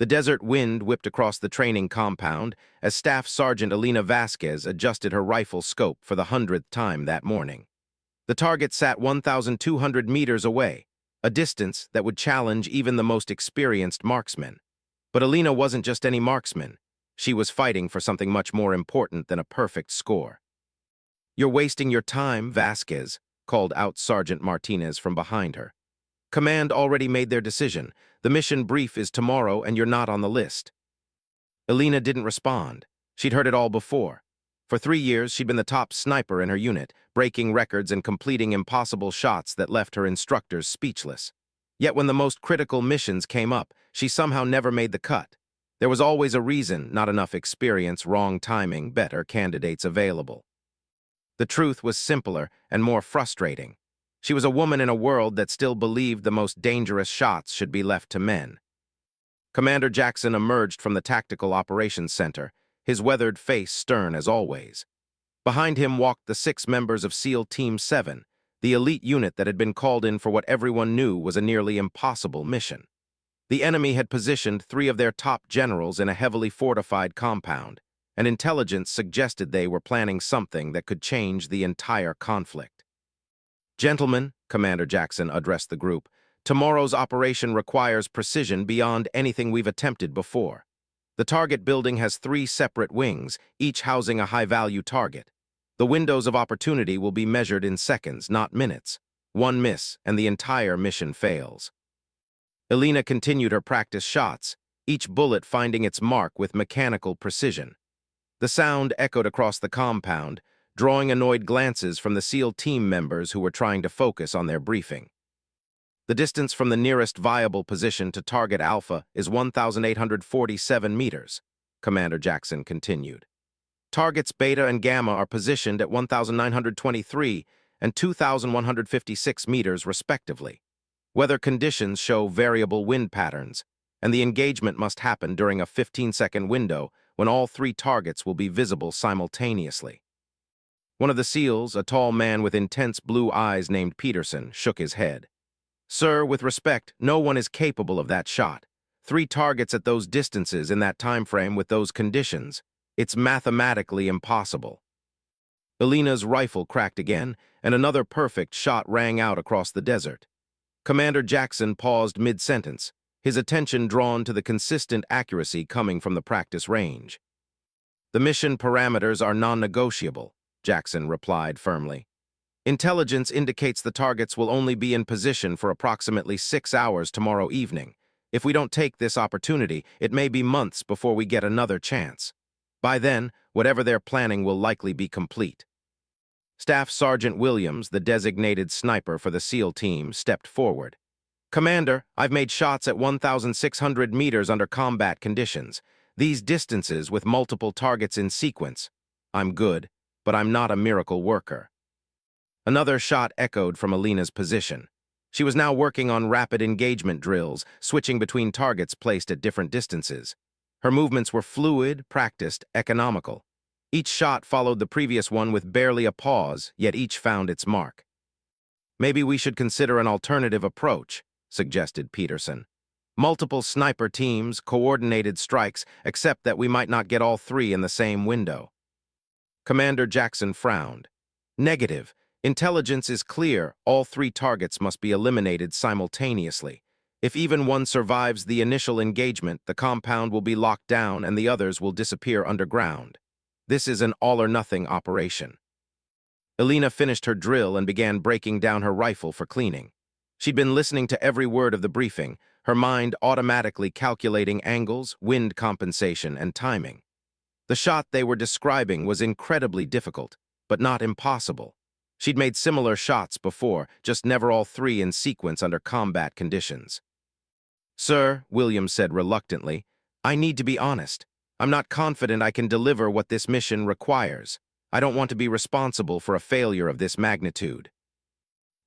The desert wind whipped across the training compound as Staff Sergeant Elena Vasquez adjusted her rifle scope for the 100th time that morning. The target sat 1,200 meters away, a distance that would challenge even the most experienced marksman. But Elena wasn't just any marksman. She was fighting for something much more important than a perfect score. "You're wasting your time, Vasquez," called out Sergeant Martinez from behind her. "Command already made their decision. The mission brief is tomorrow and you're not on the list." Elena didn't respond. She'd heard it all before. For 3 years, she'd been the top sniper in her unit, breaking records and completing impossible shots that left her instructors speechless. Yet when the most critical missions came up, she somehow never made the cut. There was always a reason: not enough experience, wrong timing, better candidates available. The truth was simpler and more frustrating. She was a woman in a world that still believed the most dangerous shots should be left to men. Commander Jackson emerged from the Tactical Operations Center, his weathered face stern as always. Behind him walked the 6 members of SEAL Team 7, the elite unit that had been called in for what everyone knew was a nearly impossible mission. The enemy had positioned 3 of their top generals in a heavily fortified compound, and intelligence suggested they were planning something that could change the entire conflict. "Gentlemen," Commander Jackson addressed the group, "tomorrow's operation requires precision beyond anything we've attempted before. The target building has 3 separate wings, each housing a high-value target. The windows of opportunity will be measured in seconds, not minutes. One miss, and the entire mission fails." Elena continued her practice shots, each bullet finding its mark with mechanical precision. The sound echoed across the compound, drawing annoyed glances from the SEAL team members who were trying to focus on their briefing. "The distance from the nearest viable position to target Alpha is 1,847 meters, Commander Jackson continued. Targets Beta and Gamma are positioned at 1,923 and 2,156 meters respectively. Weather conditions show variable wind patterns, and the engagement must happen during a 15-second window when all 3 targets will be visible simultaneously." One of the SEALs, a tall man with intense blue eyes named Peterson, shook his head. "Sir, with respect, no one is capable of that shot. 3 targets at those distances in that time frame with those conditions. It's mathematically impossible." Elena's rifle cracked again, and another perfect shot rang out across the desert. Commander Jackson paused mid-sentence, his attention drawn to the consistent accuracy coming from the practice range. "The mission parameters are non-negotiable," Jackson replied firmly. "Intelligence indicates the targets will only be in position for approximately 6 hours tomorrow evening. If we don't take this opportunity, it may be months before we get another chance. By then, whatever they're planning will likely be complete." Staff Sergeant Williams, the designated sniper for the SEAL team, stepped forward. "Commander, I've made shots at 1,600 meters under combat conditions. These distances with multiple targets in sequence. I'm good, but I'm not a miracle worker." Another shot echoed from Elena's position. She was now working on rapid engagement drills, switching between targets placed at different distances. Her movements were fluid, practiced, economical. Each shot followed the previous one with barely a pause, yet each found its mark. "Maybe we should consider an alternative approach," suggested Peterson. "Multiple sniper teams, coordinated strikes, except that we might not get all 3 in the same window." Commander Jackson frowned. "Negative. Intelligence is clear. All 3 targets must be eliminated simultaneously. If even one survives the initial engagement, the compound will be locked down and the others will disappear underground. This is an all-or-nothing operation." Elena finished her drill and began breaking down her rifle for cleaning. She'd been listening to every word of the briefing, her mind automatically calculating angles, wind compensation, and timing. The shot they were describing was incredibly difficult, but not impossible. She'd made similar shots before, just never all 3 in sequence under combat conditions. "Sir," Williams said reluctantly, "I need to be honest. I'm not confident I can deliver what this mission requires. I don't want to be responsible for a failure of this magnitude."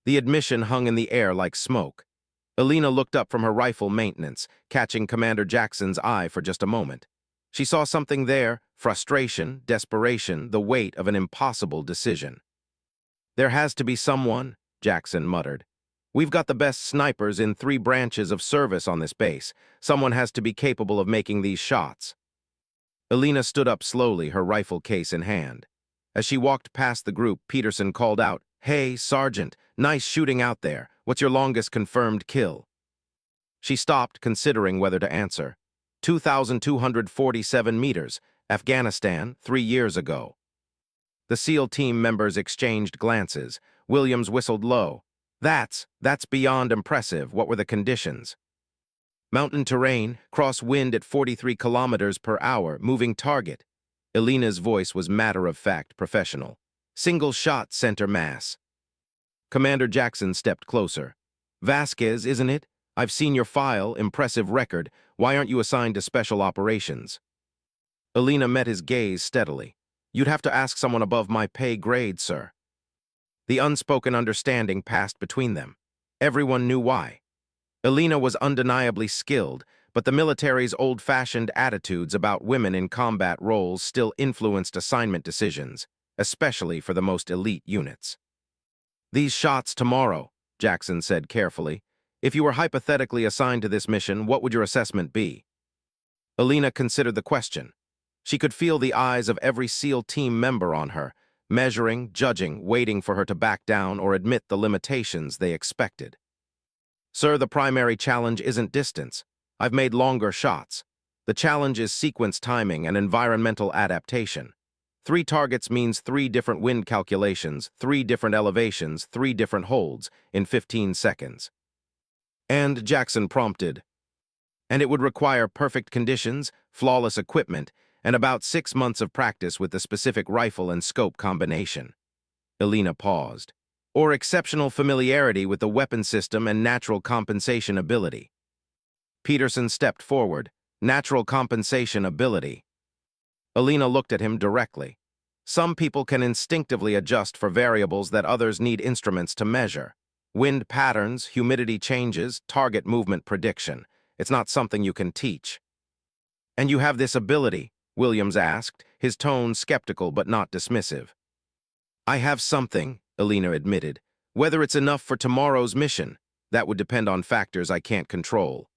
The admission hung in the air like smoke. Elena looked up from her rifle maintenance, catching Commander Jackson's eye for just a moment. She saw something there: frustration, desperation, the weight of an impossible decision. "There has to be someone," Jackson muttered. We've got the best snipers in 3 branches of service on this base. Someone has to be capable of making these shots. Alina stood up slowly, her rifle case in hand. As she walked past the group, Peterson called out, "Hey, Sergeant, nice shooting out there. What's your longest confirmed kill?" She stopped, considering whether to answer. 2,247 meters, Afghanistan, 3 years ago. The SEAL team members exchanged glances. Williams whistled low. That's beyond impressive. What were the conditions?" "Mountain terrain, cross-wind at 43 kilometers per hour, moving target." Alina's voice was matter-of-fact, professional. "Single shot, center mass." Commander Jackson stepped closer. "Vasquez, isn't it? I've seen your file, impressive record. Why aren't you assigned to special operations?" Alina met his gaze steadily. "You'd have to ask someone above my pay grade, sir." The unspoken understanding passed between them. Everyone knew why. Alina was undeniably skilled, but the military's old-fashioned attitudes about women in combat roles still influenced assignment decisions, especially for the most elite units. "These shots tomorrow," Jackson said carefully. "If you were hypothetically assigned to this mission, what would your assessment be?" Alina considered the question. She could feel the eyes of every SEAL team member on her, measuring, judging, waiting for her to back down or admit the limitations they expected. "Sir, the primary challenge isn't distance. I've made longer shots. The challenge is sequence timing and environmental adaptation. 3 targets means 3 different wind calculations, 3 different elevations, 3 different holds in 15 seconds. And," Jackson prompted, "and it would require perfect conditions, flawless equipment, and about 6 months of practice with the specific rifle and scope combination." Alina paused. "Or exceptional familiarity with the weapon system and natural compensation ability." Peterson stepped forward. "Natural compensation ability." Alina looked at him directly. "Some people can instinctively adjust for variables that others need instruments to measure. Wind patterns, humidity changes, target movement prediction. It's not something you can teach." "And you have this ability?" Williams asked, his tone skeptical but not dismissive. "I have something," Alina admitted. "Whether it's enough for tomorrow's mission, that would depend on factors I can't control."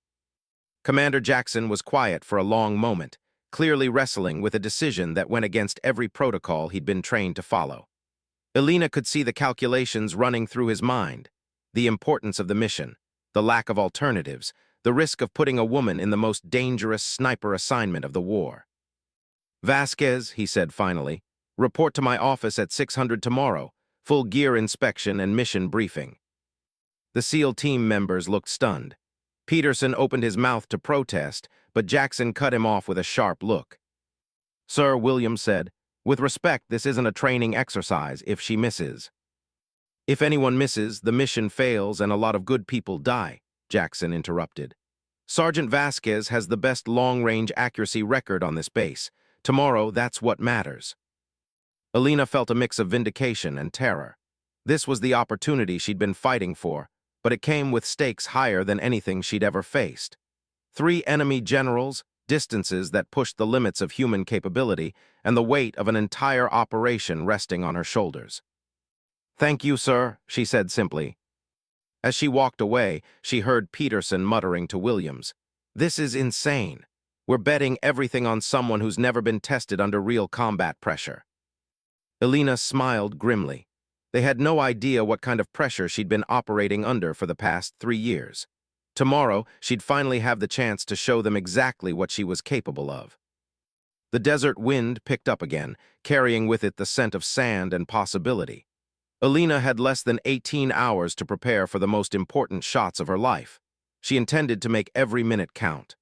Commander Jackson was quiet for a long moment, clearly wrestling with a decision that went against every protocol he'd been trained to follow. Alina could see the calculations running through his mind. The importance of the mission, the lack of alternatives, the risk of putting a woman in the most dangerous sniper assignment of the war. "Vasquez," he said finally, "report to my office at 600 tomorrow, full gear inspection and mission briefing." The SEAL team members looked stunned. Peterson opened his mouth to protest, but Jackson cut him off with a sharp look. "Sir," Williams said, "with respect, this isn't a training exercise if she misses." "If anyone misses, the mission fails and a lot of good people die," Jackson interrupted. "Sergeant Vasquez has the best long-range accuracy record on this base. Tomorrow, that's what matters." Alina felt a mix of vindication and terror. This was the opportunity she'd been fighting for, but it came with stakes higher than anything she'd ever faced. 3 enemy generals, distances that pushed the limits of human capability, and the weight of an entire operation resting on her shoulders. "Thank you, sir," she said simply. As she walked away, she heard Peterson muttering to Williams, "This is insane. We're betting everything on someone who's never been tested under real combat pressure." Alina smiled grimly. They had no idea what kind of pressure she'd been operating under for the past 3 years. Tomorrow, she'd finally have the chance to show them exactly what she was capable of. The desert wind picked up again, carrying with it the scent of sand and possibility. Alina had less than 18 hours to prepare for the most important shots of her life. She intended to make every minute count.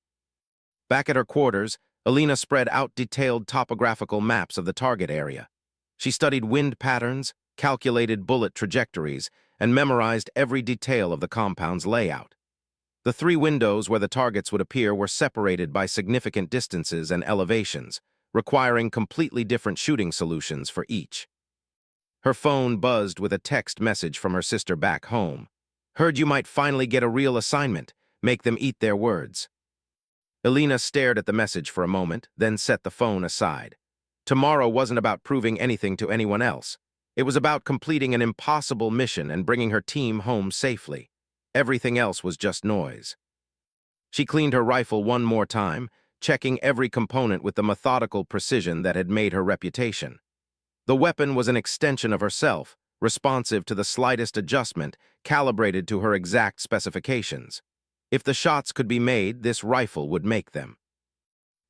Back at her quarters, Alina spread out detailed topographical maps of the target area. She studied wind patterns, calculated bullet trajectories, and memorized every detail of the compound's layout. The 3 windows where the targets would appear were separated by significant distances and elevations, requiring completely different shooting solutions for each. Her phone buzzed with a text message from her sister back home. "Heard you might finally get a real assignment. Make them eat their words." Alina stared at the message for a moment, then set the phone aside. Tomorrow wasn't about proving anything to anyone else. It was about completing an impossible mission and bringing her team home safely. Everything else was just noise. She cleaned her rifle one more time, checking every component with the methodical precision that had made her reputation. The weapon was an extension of herself, responsive to the slightest adjustment, calibrated to her exact specifications. If the shots could be made, this rifle would make them.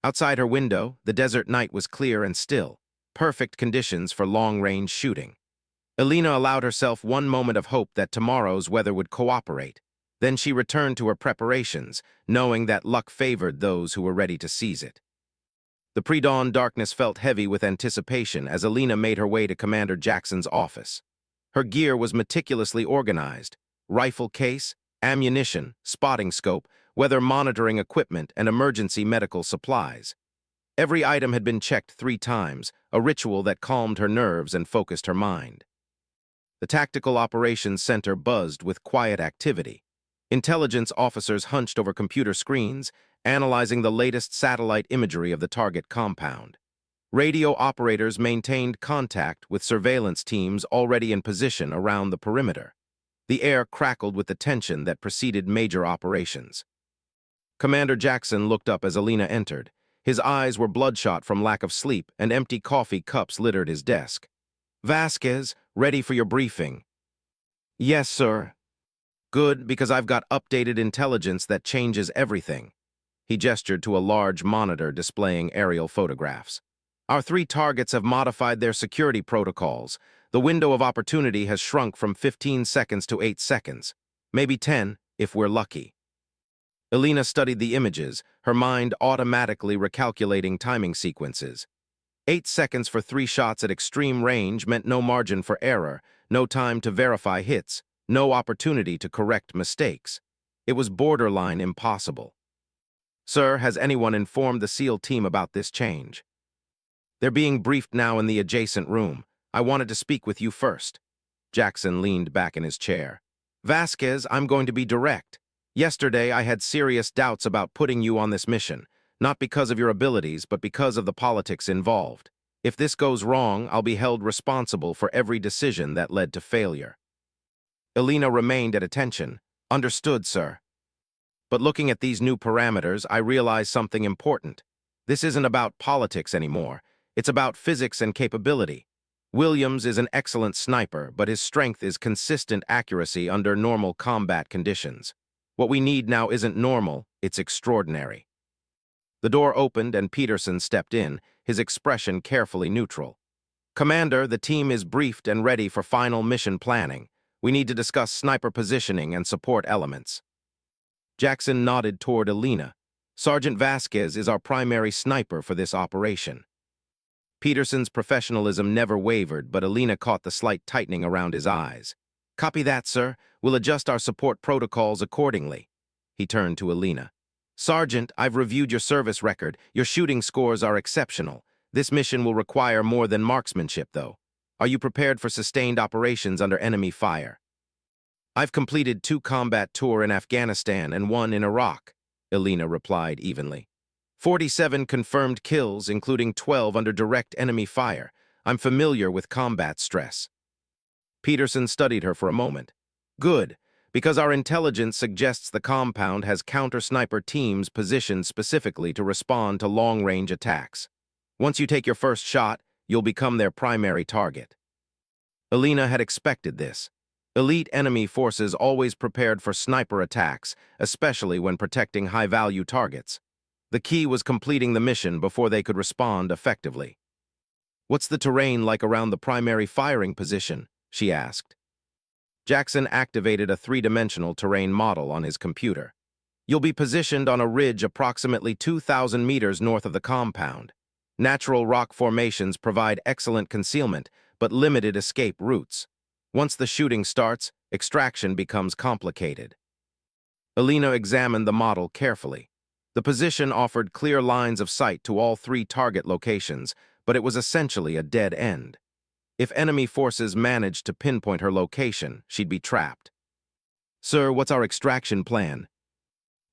Outside her window, the desert night was clear and still, perfect conditions for long-range shooting. Alina allowed herself one moment of hope that tomorrow's weather would cooperate. Then she returned to her preparations, knowing that luck favored those who were ready to seize it. The pre-dawn darkness felt heavy with anticipation as Alina made her way to Commander Jackson's office. Her gear was meticulously organized: rifle case, ammunition, spotting scope, weather monitoring equipment, and emergency medical supplies. Every item had been checked 3 times, a ritual that calmed her nerves and focused her mind. The Tactical Operations Center buzzed with quiet activity. Intelligence officers hunched over computer screens, analyzing the latest satellite imagery of the target compound. Radio operators maintained contact with surveillance teams already in position around the perimeter. The air crackled with the tension that preceded major operations. Commander Jackson looked up as Alina entered. His eyes were bloodshot from lack of sleep, and empty coffee cups littered his desk. "Vasquez, ready for your briefing." "Yes, sir." "Good, because I've got updated intelligence that changes everything." He gestured to a large monitor displaying aerial photographs. "Our 3 targets have modified their security protocols. The window of opportunity has shrunk from 15 seconds to 8 seconds. Maybe 10, if we're lucky." Alina studied the images, her mind automatically recalculating timing sequences. 8 seconds for 3 shots at extreme range meant no margin for error, no time to verify hits, no opportunity to correct mistakes. It was borderline impossible. "Sir, has anyone informed the SEAL team about this change?" "They're being briefed now in the adjacent room. I wanted to speak with you first." Jackson leaned back in his chair. "Vasquez, I'm going to be direct. Yesterday, I had serious doubts about putting you on this mission, not because of your abilities, but because of the politics involved. If this goes wrong, I'll be held responsible for every decision that led to failure." Alina remained at attention. "Understood, sir. But looking at these new parameters, I realize something important. This isn't about politics anymore. It's about physics and capability. Williams is an excellent sniper, but his strength is consistent accuracy under normal combat conditions. What we need now isn't normal, it's extraordinary." The door opened and Peterson stepped in, his expression carefully neutral. "Commander, the team is briefed and ready for final mission planning. We need to discuss sniper positioning and support elements." Jackson nodded toward Alina. "Sergeant Vasquez is our primary sniper for this operation." Peterson's professionalism never wavered, but Alina caught the slight tightening around his eyes. "Copy that, sir. We'll adjust our support protocols accordingly." He turned to Alina. "Sergeant, I've reviewed your service record. Your shooting scores are exceptional. This mission will require more than marksmanship, though. Are you prepared for sustained operations under enemy fire?" "I've completed 2 combat tours in Afghanistan and 1 in Iraq," Alina replied evenly. 47 confirmed kills, including 12 under direct enemy fire. I'm familiar with combat stress." Peterson studied her for a moment. "Good, because our intelligence suggests the compound has counter-sniper teams positioned specifically to respond to long-range attacks. Once you take your first shot, you'll become their primary target." Alina had expected this. Elite enemy forces always prepared for sniper attacks, especially when protecting high-value targets. The key was completing the mission before they could respond effectively. "What's the terrain like around the primary firing position?" she asked. Jackson activated a 3-dimensional terrain model on his computer. "You'll be positioned on a ridge approximately 2,000 meters north of the compound. Natural rock formations provide excellent concealment, but limited escape routes. Once the shooting starts, extraction becomes complicated." Alina examined the model carefully. The position offered clear lines of sight to all 3 target locations, but it was essentially a dead end. If enemy forces managed to pinpoint her location, she'd be trapped. "Sir, what's our extraction plan?"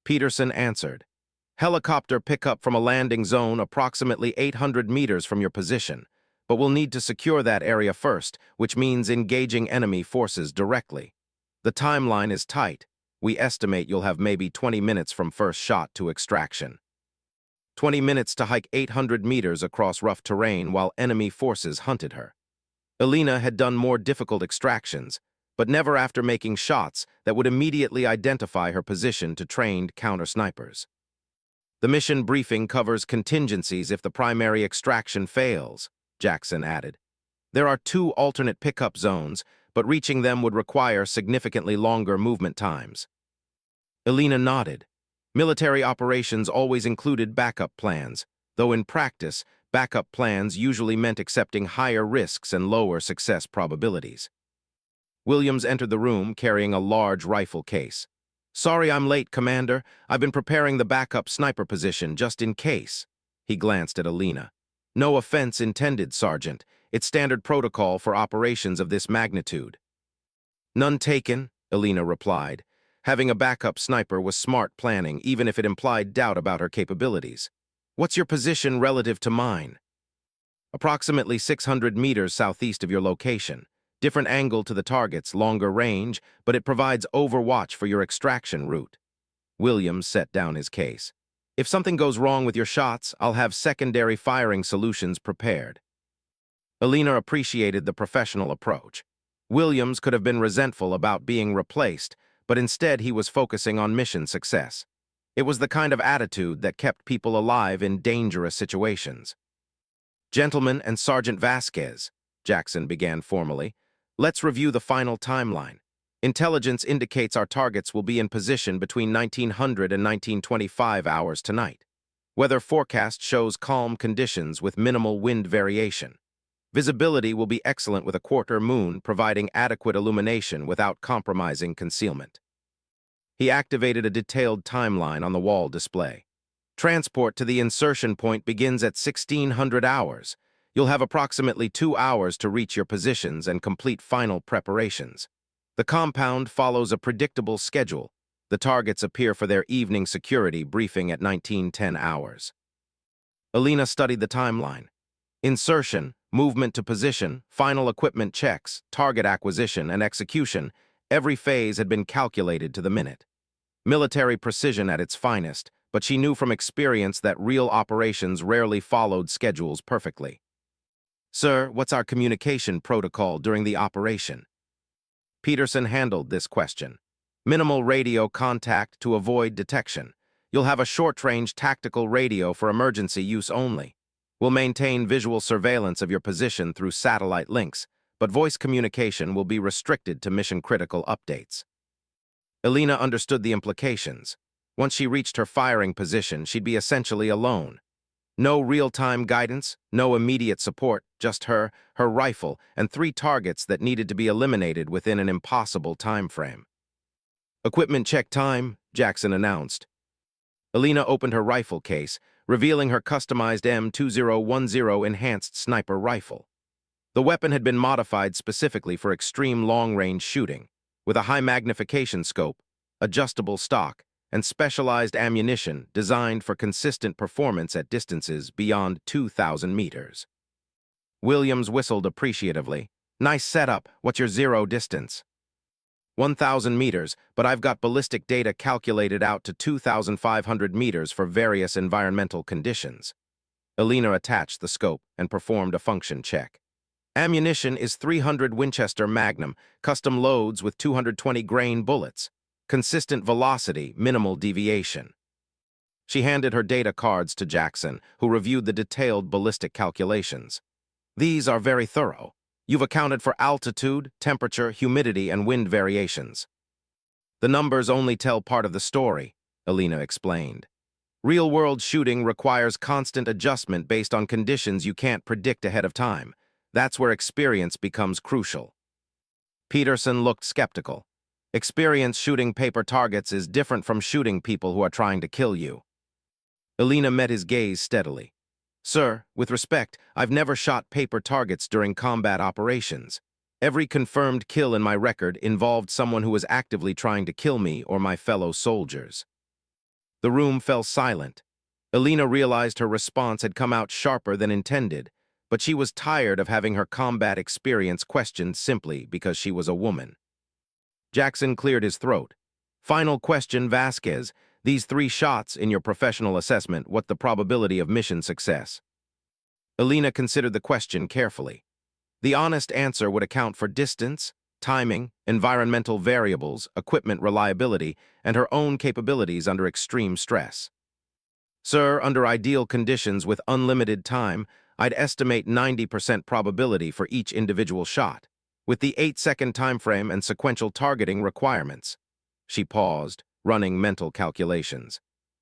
Peterson answered. "Helicopter pickup from a landing zone approximately 800 meters from your position, but we'll need to secure that area first, which means engaging enemy forces directly. The timeline is tight. We estimate you'll have maybe 20 minutes from first shot to extraction. 20 minutes to hike 800 meters across rough terrain while enemy forces hunted her. Alina had done more difficult extractions, but never after making shots that would immediately identify her position to trained counter-snipers. The mission briefing covers contingencies if the primary extraction fails, Jackson added. There are 2 alternate pickup zones, but reaching them would require significantly longer movement times. Alina nodded. Military operations always included backup plans, though in practice, backup plans usually meant accepting higher risks and lower success probabilities. Williams entered the room carrying a large rifle case. "Sorry I'm late, Commander. I've been preparing the backup sniper position just in case." He glanced at Alina. "No offense intended, Sergeant. It's standard protocol for operations of this magnitude." "None taken," Alina replied. Having a backup sniper was smart planning, even if it implied doubt about her capabilities. "What's your position relative to mine?" "Approximately 600 meters southeast of your location. Different angle to the targets, longer range, but it provides overwatch for your extraction route." Williams set down his case. "If something goes wrong with your shots, I'll have secondary firing solutions prepared." Alina appreciated the professional approach. Williams could have been resentful about being replaced, but instead he was focusing on mission success. It was the kind of attitude that kept people alive in dangerous situations. "Gentlemen and Sergeant Vasquez," Jackson began formally, "let's review the final timeline. Intelligence indicates our targets will be in position between 1900 and 1925 hours tonight. Weather forecast shows calm conditions with minimal wind variation. Visibility will be excellent with a quarter moon, providing adequate illumination without compromising concealment." He activated a detailed timeline on the wall display. "Transport to the insertion point begins at 1600 hours. You'll have approximately 2 hours to reach your positions and complete final preparations. The compound follows a predictable schedule. The targets appear for their evening security briefing at 1910 hours." Alina studied the timeline. Insertion, movement to position, final equipment checks, target acquisition, and execution, every phase had been calculated to the minute. Military precision at its finest, but she knew from experience that real operations rarely followed schedules perfectly. "Sir, what's our communication protocol during the operation?" Peterson handled this question. "Minimal radio contact to avoid detection. You'll have a short-range tactical radio for emergency use only. We'll maintain visual surveillance of your position through satellite links, but voice communication will be restricted to mission-critical updates." Alina understood the implications. Once she reached her firing position, she'd be essentially alone. No real-time guidance, no immediate support, just her rifle, and 3 targets that needed to be eliminated within an impossible time frame. "Equipment check time," Jackson announced. Alina opened her rifle case, revealing her customized M2010 enhanced sniper rifle. The weapon had been modified specifically for extreme long-range shooting, with a high magnification scope, adjustable stock, and specialized ammunition designed for consistent performance at distances beyond 2,000 meters. Williams whistled appreciatively. "Nice setup. What's your zero distance?" 1,000 meters, but I've got ballistic data calculated out to 2,500 meters for various environmental conditions." Alina attached the scope and performed a function check. "Ammunition is 300 Winchester Magnum, custom loads with 220 grain bullets. Consistent velocity, minimal deviation." She handed her data cards to Jackson, who reviewed the detailed ballistic calculations. "These are very thorough. You've accounted for altitude, temperature, humidity, and wind variations." "The numbers only tell part of the story," Alina explained. "Real-world shooting requires constant adjustment based on conditions you can't predict ahead of time. That's where experience becomes crucial." Peterson looked skeptical. "Experience shooting paper targets is different from shooting people who are trying to kill you." Alina met his gaze steadily. "Sir, with respect, I've never shot paper targets during combat operations. Every confirmed kill in my record involved someone who was actively trying to kill me or my fellow soldiers." The room fell silent. Alina realized her response had come out sharper than intended, but she was tired of having her combat experience questioned simply because she was a woman. Jackson cleared his throat. Final question, Vasquez. These 3 shots in your professional assessment, what the probability of mission success? Alina considered the question carefully. The honest answer would account for distance, timing, environmental variables, equipment reliability, and her own capabilities under extreme stress. Sir, under ideal conditions with unlimited time, I'd estimate 90% probability for each individual shot, with the 8-second time frame and sequential targeting requirements. She paused, running mental calculations.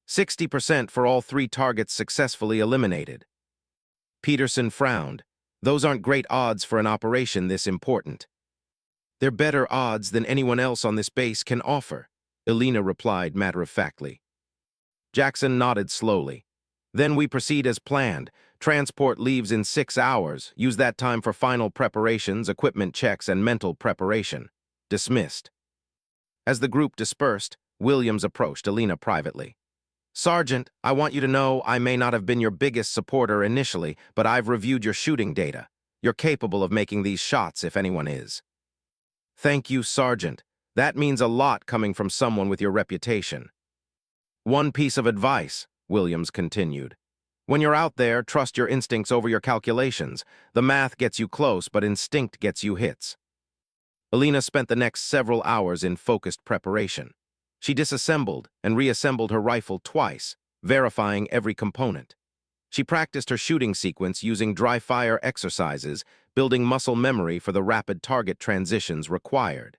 60% for all 3 targets successfully eliminated. Peterson frowned. Those aren't great odds for an operation this important. They're better odds than anyone else on this base can offer, Alina replied matter-of-factly. Jackson nodded slowly. Then we proceed as planned. Transport leaves in 6 hours. Use that time for final preparations, equipment checks, and mental preparation. Dismissed. As the group dispersed, Williams approached Alina privately. Sergeant, I want you to know I may not have been your biggest supporter initially, but I've reviewed your shooting data. You're capable of making these shots if anyone is. Thank you, Sergeant. That means a lot coming from someone with your reputation. One piece of advice, Williams continued. When you're out there, trust your instincts over your calculations. The math gets you close, but instinct gets you hits. Alina spent the next several hours in focused preparation. She disassembled and reassembled her rifle twice, verifying every component. She practiced her shooting sequence using dry-fire exercises, building muscle memory for the rapid target transitions required.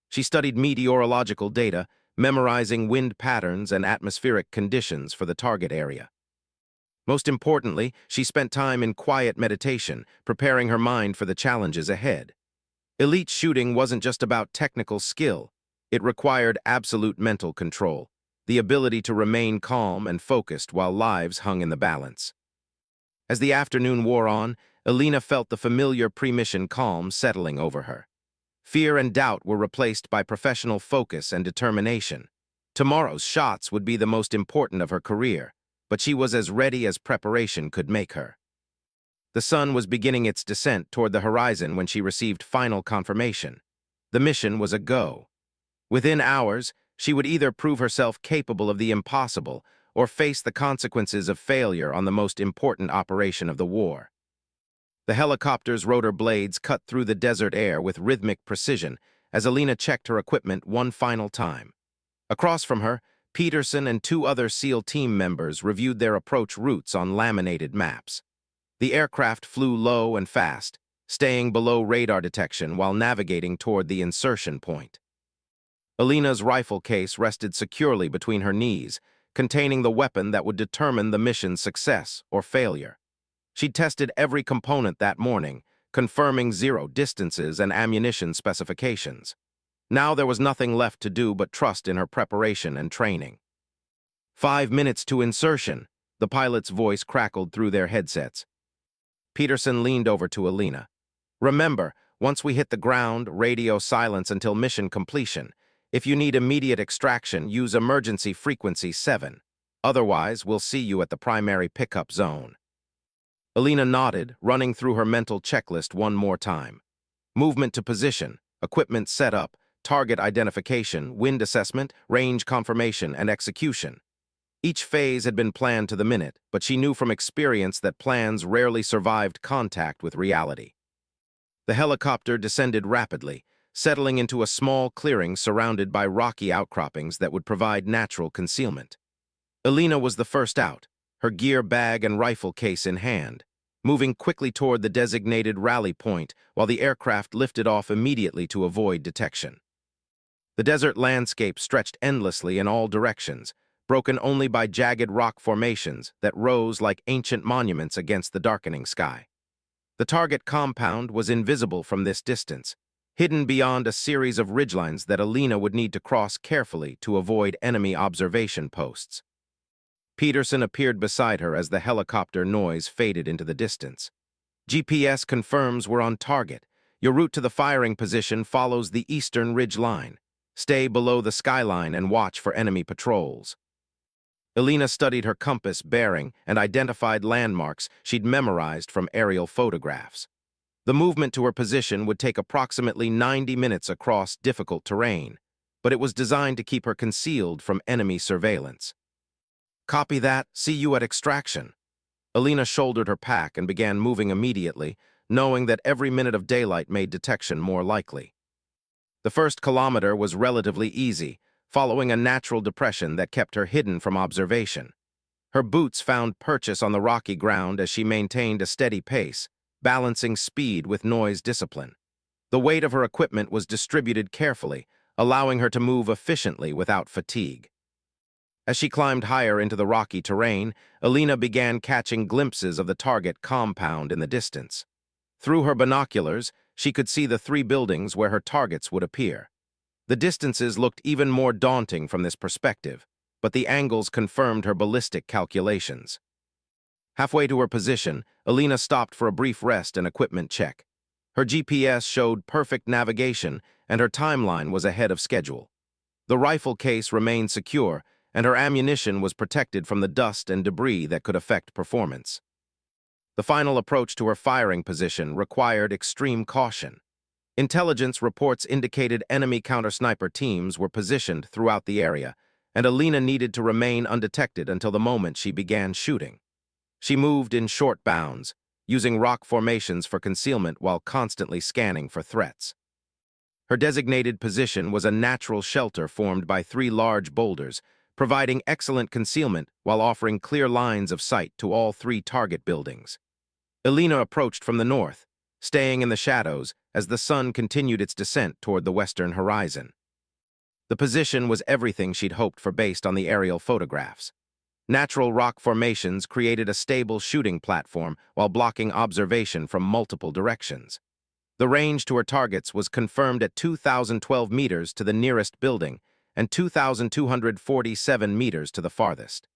She studied meteorological data, memorizing wind patterns and atmospheric conditions for the target area. Most importantly, she spent time in quiet meditation, preparing her mind for the challenges ahead. Elite shooting wasn't just about technical skill. It required absolute mental control, the ability to remain calm and focused while lives hung in the balance. As the afternoon wore on, Alina felt the familiar pre-mission calm settling over her. Fear and doubt were replaced by professional focus and determination. Tomorrow's shots would be the most important of her career, but she was as ready as preparation could make her. The sun was beginning its descent toward the horizon when she received final confirmation. The mission was a go. Within hours, she would either prove herself capable of the impossible or face the consequences of failure on the most important operation of the war. The helicopter's rotor blades cut through the desert air with rhythmic precision as Alina checked her equipment one final time. Across from her, Peterson and 2 other SEAL team members reviewed their approach routes on laminated maps. The aircraft flew low and fast, staying below radar detection while navigating toward the insertion point. Alina's rifle case rested securely between her knees, containing the weapon that would determine the mission's success or failure. She'd tested every component that morning, confirming 0 distances and ammunition specifications. Now there was nothing left to do but trust in her preparation and training. 5 minutes to insertion, the pilot's voice crackled through their headsets. Peterson leaned over to Alina. Remember, once we hit the ground, radio silence until mission completion. If you need immediate extraction, use emergency frequency 7. Otherwise, we'll see you at the primary pickup zone. Alina nodded, running through her mental checklist one more time. Movement to position, equipment setup, target identification, wind assessment, range confirmation, and execution. Each phase had been planned to the minute, but she knew from experience that plans rarely survived contact with reality. The helicopter descended rapidly, settling into a small clearing surrounded by rocky outcroppings that would provide natural concealment. Alina was the first out, her gear bag and rifle case in hand, moving quickly toward the designated rally point while the aircraft lifted off immediately to avoid detection. The desert landscape stretched endlessly in all directions, broken only by jagged rock formations that rose like ancient monuments against the darkening sky. The target compound was invisible from this distance, hidden beyond a series of ridgelines that Alina would need to cross carefully to avoid enemy observation posts. Peterson appeared beside her as the helicopter noise faded into the distance. GPS confirms we're on target. Your route to the firing position follows the eastern ridge line. Stay below the skyline and watch for enemy patrols. Alina studied her compass bearing and identified landmarks she'd memorized from aerial photographs. The movement to her position would take approximately 90 minutes across difficult terrain. but it was designed to keep her concealed from enemy surveillance. "Copy that. See you at extraction." Alina shouldered her pack and began moving immediately, knowing that every minute of daylight made detection more likely. The first kilometer was relatively easy, following a natural depression that kept her hidden from observation. Her boots found purchase on the rocky ground as she maintained a steady pace, balancing speed with noise discipline. The weight of her equipment was distributed carefully, allowing her to move efficiently without fatigue. As she climbed higher into the rocky terrain, Alina began catching glimpses of the target compound in the distance. Through her binoculars, she could see the 3 buildings where her targets would appear. The distances looked even more daunting from this perspective, but the angles confirmed her ballistic calculations. Halfway to her position, Alina stopped for a brief rest and equipment check. Her GPS showed perfect navigation, and her timeline was ahead of schedule. The rifle case remained secure, and her ammunition was protected from the dust and debris that could affect performance. The final approach to her firing position required extreme caution. Intelligence reports indicated enemy counter-sniper teams were positioned throughout the area, and Alina needed to remain undetected until the moment she began shooting. She moved in short bounds, using rock formations for concealment while constantly scanning for threats. Her designated position was a natural shelter formed by 3 large boulders, providing excellent concealment while offering clear lines of sight to all 3 target buildings. Alina approached from the north, staying in the shadows as the sun continued its descent toward the western horizon. The position was everything she'd hoped for based on the aerial photographs. Natural rock formations created a stable shooting platform while blocking observation from multiple directions. The range to her targets was confirmed at 2,012 meters to the nearest building and 2,247 meters to the farthest.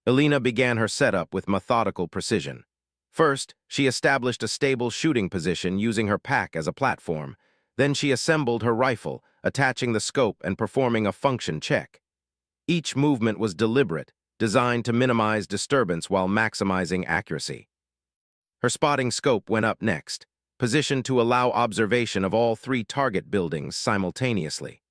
Alina began her setup with methodical precision. First, she established a stable shooting position using her pack as a platform. Then she assembled her rifle, attaching the scope and performing a function check. Each movement was deliberate, designed to minimize disturbance while maximizing accuracy. Her spotting scope went up next, positioned to allow observation of all 3 target buildings simultaneously.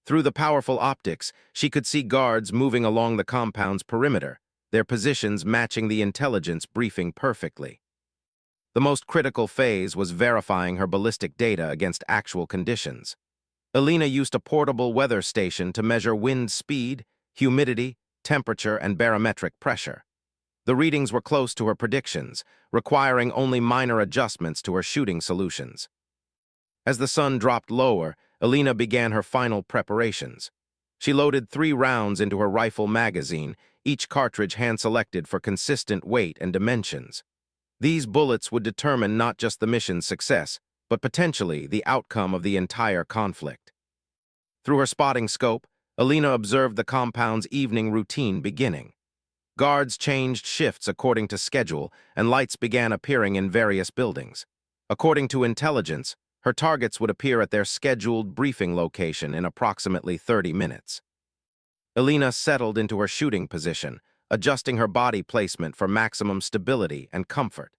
Through the powerful optics, she could see guards moving along the compound's perimeter, their positions matching the intelligence briefing perfectly. The most critical phase was verifying her ballistic data against actual conditions. Alina used a portable weather station to measure wind speed, humidity, temperature, and barometric pressure. The readings were close to her predictions, requiring only minor adjustments to her shooting solutions. As the sun dropped lower, Alina began her final preparations. She loaded 3 rounds into her rifle magazine, each cartridge hand-selected for consistent weight and dimensions. These bullets would determine not just the mission's success, but potentially the outcome of the entire conflict. Through her spotting scope, Alina observed the compound's evening routine beginning. Guards changed shifts according to schedule, and lights began appearing in various buildings. According to intelligence, her targets would appear at their scheduled briefing location in approximately 30 minutes. Alina settled into her shooting position, adjusting her body placement for maximum stability and comfort.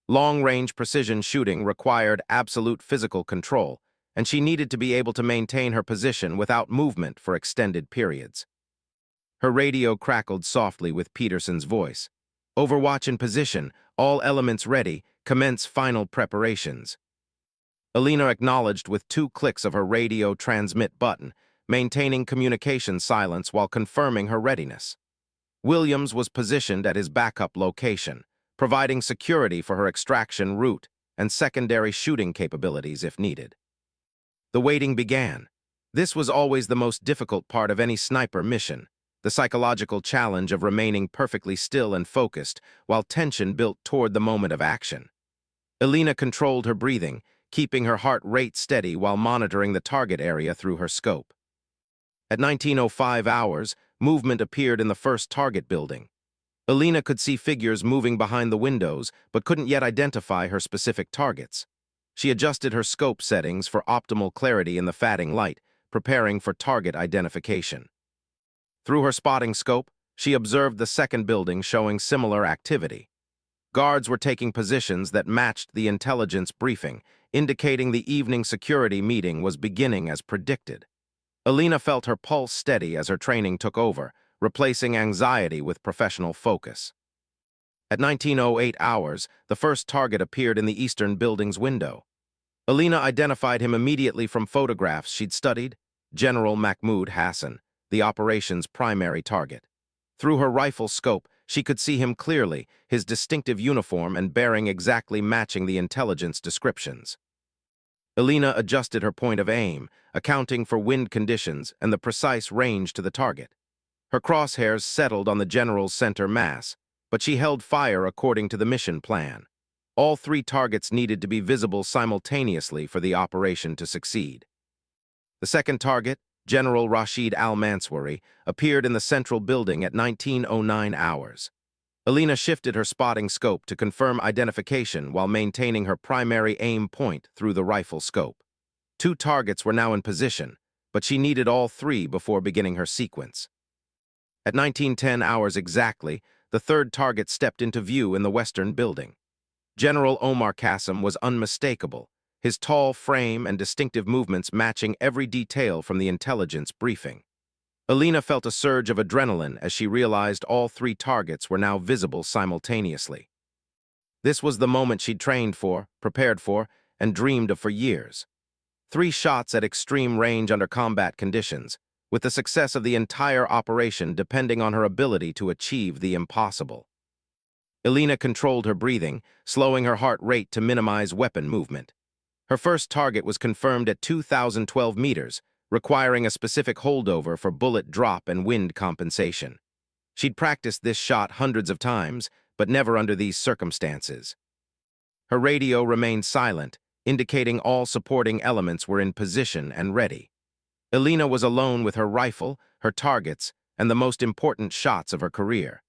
Long-range precision shooting required absolute physical control, and she needed to be able to maintain her position without movement for extended periods. Her radio crackled softly with Peterson's voice. "Overwatch in position, all elements ready, commence final preparations." Alina acknowledged with 2 clicks of her radio transmit button, maintaining communication silence while confirming her readiness. Williams was positioned at his backup location, providing security for her extraction route and secondary shooting capabilities if needed. The waiting began. This was always the most difficult part of any sniper mission, the psychological challenge of remaining perfectly still and focused while tension built toward the moment of action. Alina controlled her breathing, keeping her heart rate steady while monitoring the target area through her scope. At 19:05 hours, movement appeared in the first target building. Alina could see figures moving behind the windows, but couldn't yet identify her specific targets. She adjusted her scope settings for optimal clarity in the fading light, preparing for target identification. Through her spotting scope, she observed the second building showing similar activity. Guards were taking positions that matched the intelligence briefing, indicating the evening security meeting was beginning as predicted. Alina felt her pulse steady as her training took over, replacing anxiety with professional focus. At 19:08 hours, the first target appeared in the eastern building's window. Alina identified him immediately from photographs she'd studied: General Mahmoud Hassan, the operation's primary target. Through her rifle scope, she could see him clearly, his distinctive uniform and bearing exactly matching the intelligence descriptions. Alina adjusted her point of aim, accounting for wind conditions and the precise range to the target. Her crosshairs settled on the general's center mass, but she held fire according to the mission plan. All three targets needed to be visible simultaneously for the operation to succeed. The second target, General Rashid al-Mansouri, appeared in the central building at 19:09 hours. Alina shifted her spotting scope to confirm identification while maintaining her primary aim point through the rifle scope. Two targets were now in position, but she needed all three before beginning her sequence. At 19:10 hours exactly, the third target stepped into view in the western building. General Omar Qasim was unmistakable, his tall frame and distinctive movements matching every detail from the intelligence briefing. Alina felt a surge of adrenaline as she realized all three targets were now visible simultaneously. This was the moment she'd trained for, prepared for, and dreamed of for years. Three shots at extreme range under combat conditions, with the success of the entire operation depending on her ability to achieve the impossible. Alina controlled her breathing, slowing her heart rate to minimize weapon movement. Her first target was confirmed at 2,012 meters, requiring a specific holdover for bullet drop and wind compensation. She'd practiced this shot hundreds of times, but never under these circumstances. Her radio remained silent, indicating all supporting elements were in position and ready. Alina was alone with her rifle, her targets, and the most important shots of her career.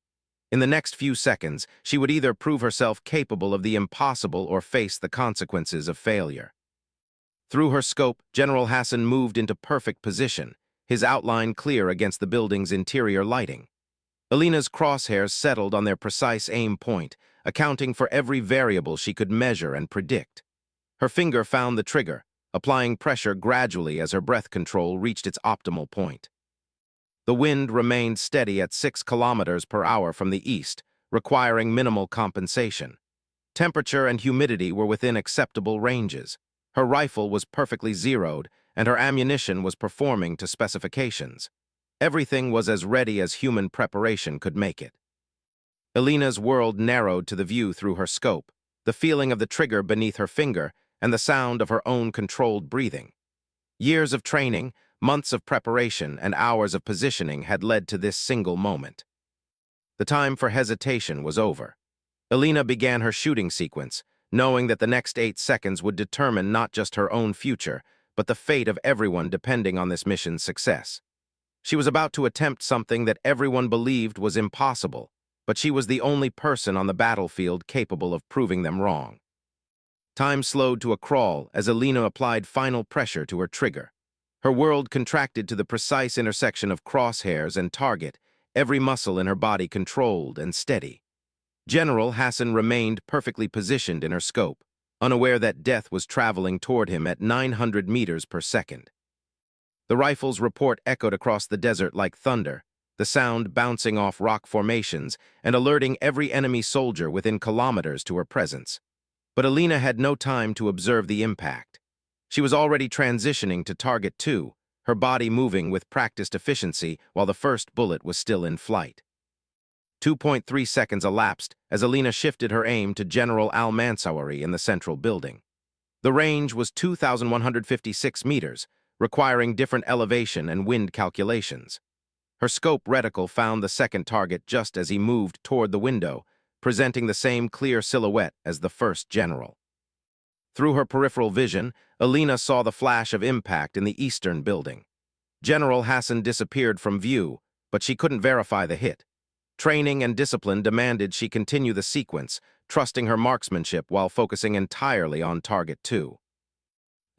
In the next few seconds, she would either prove herself capable of the impossible or face the consequences of failure. Through her scope, General Hassan moved into perfect position, his outline clear against the building's interior lighting. Alina's crosshairs settled on their precise aim point, accounting for every variable she could measure and predict. Her finger found the trigger, applying pressure gradually as her breath control reached its optimal point. The wind remained steady at 6 kilometers per hour from the east, requiring minimal compensation. Temperature and humidity were within acceptable ranges. Her rifle was perfectly zeroed, and her ammunition was performing to specifications. Everything was as ready as human preparation could make it. Alina's world narrowed to the view through her scope, the feeling of the trigger beneath her finger, and the sound of her own controlled breathing. Years of training, months of preparation, and hours of positioning had led to this single moment. The time for hesitation was over. Alina began her shooting sequence, knowing that the next 8 seconds would determine not just her own future, but the fate of everyone depending on this mission's success. She was about to attempt something that everyone believed was impossible, but she was the only person on the battlefield capable of proving them wrong. Time slowed to a crawl as Alina applied final pressure to her trigger. Her world contracted to the precise intersection of crosshairs and target, every muscle in her body controlled and steady. General Hassan remained perfectly positioned in her scope, unaware that death was traveling toward him at 900 meters per second. The rifle's report echoed across the desert like thunder, the sound bouncing off rock formations and alerting every enemy soldier within kilometers to her presence. But Alina had no time to observe the impact. She was already transitioning to Target 2, her body moving with practiced efficiency while the first bullet was still in flight. 2.3 seconds elapsed as Alina shifted her aim to General al-Mansouri in the central building. The range was 2,156 meters, requiring different elevation and wind calculations. Her scope reticle found the second target just as he moved toward the window, presenting the same clear silhouette as the first general. Through her peripheral vision, Alina saw the flash of impact in the eastern building. General Hassan disappeared from view, but she couldn't verify the hit. Training and discipline demanded she continue the sequence, trusting her marksmanship while focusing entirely on Target 2.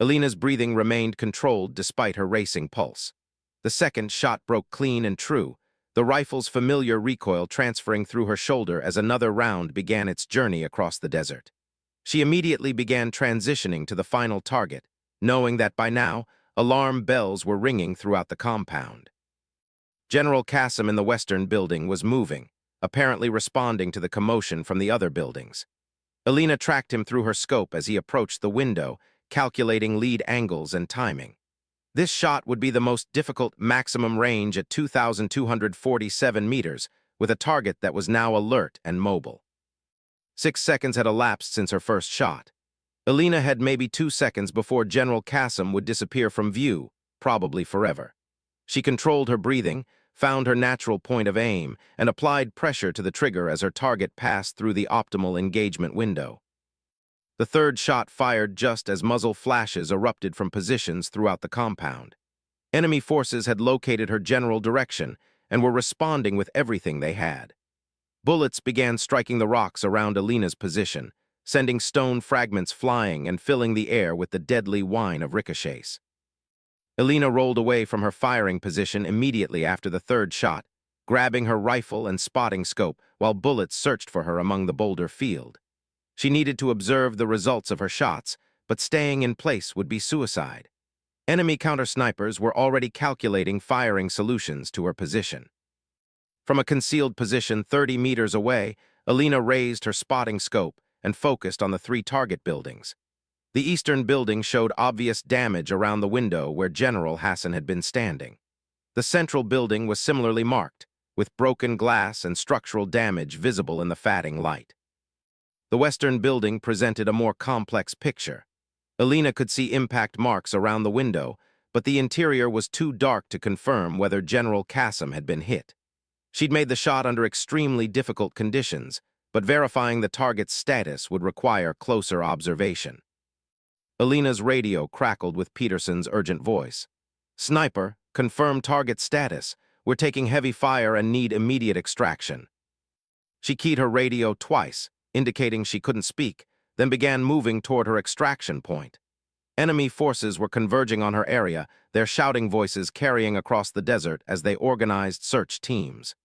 Alina's breathing remained controlled despite her racing pulse. The second shot broke clean and true, the rifle's familiar recoil transferring through her shoulder as another round began its journey across the desert. She immediately began transitioning to the final target, knowing that by now, alarm bells were ringing throughout the compound. General Kassem in the western building was moving, apparently responding to the commotion from the other buildings. Alina tracked him through her scope as he approached the window, calculating lead angles and timing. This shot would be the most difficult, maximum range at 2,247 meters, with a target that was now alert and mobile. 6 seconds had elapsed since her first shot. Alina had maybe 2 seconds before General Kassem would disappear from view, probably forever. She controlled her breathing, found her natural point of aim, and applied pressure to the trigger as her target passed through the optimal engagement window. The third shot fired just as muzzle flashes erupted from positions throughout the compound. Enemy forces had located her general direction and were responding with everything they had. Bullets began striking the rocks around Alina's position, sending stone fragments flying and filling the air with the deadly whine of ricochets. Alina rolled away from her firing position immediately after the third shot, grabbing her rifle and spotting scope while bullets searched for her among the boulder field. She needed to observe the results of her shots, but staying in place would be suicide. Enemy counter-snipers were already calculating firing solutions to her position. From a concealed position 30 meters away, Alina raised her spotting scope and focused on the 3 target buildings. The eastern building showed obvious damage around the window where General Hassan had been standing. The central building was similarly marked, with broken glass and structural damage visible in the fading light. The western building presented a more complex picture. Alina could see impact marks around the window, but the interior was too dark to confirm whether General Kassem had been hit. She'd made the shot under extremely difficult conditions, but verifying the target's status would require closer observation. Alina's radio crackled with Peterson's urgent voice. "Sniper, confirm target status. We're taking heavy fire and need immediate extraction." She keyed her radio twice, indicating she couldn't speak, then began moving toward her extraction point. Enemy forces were converging on her area, their shouting voices carrying across the desert as they organized search teams.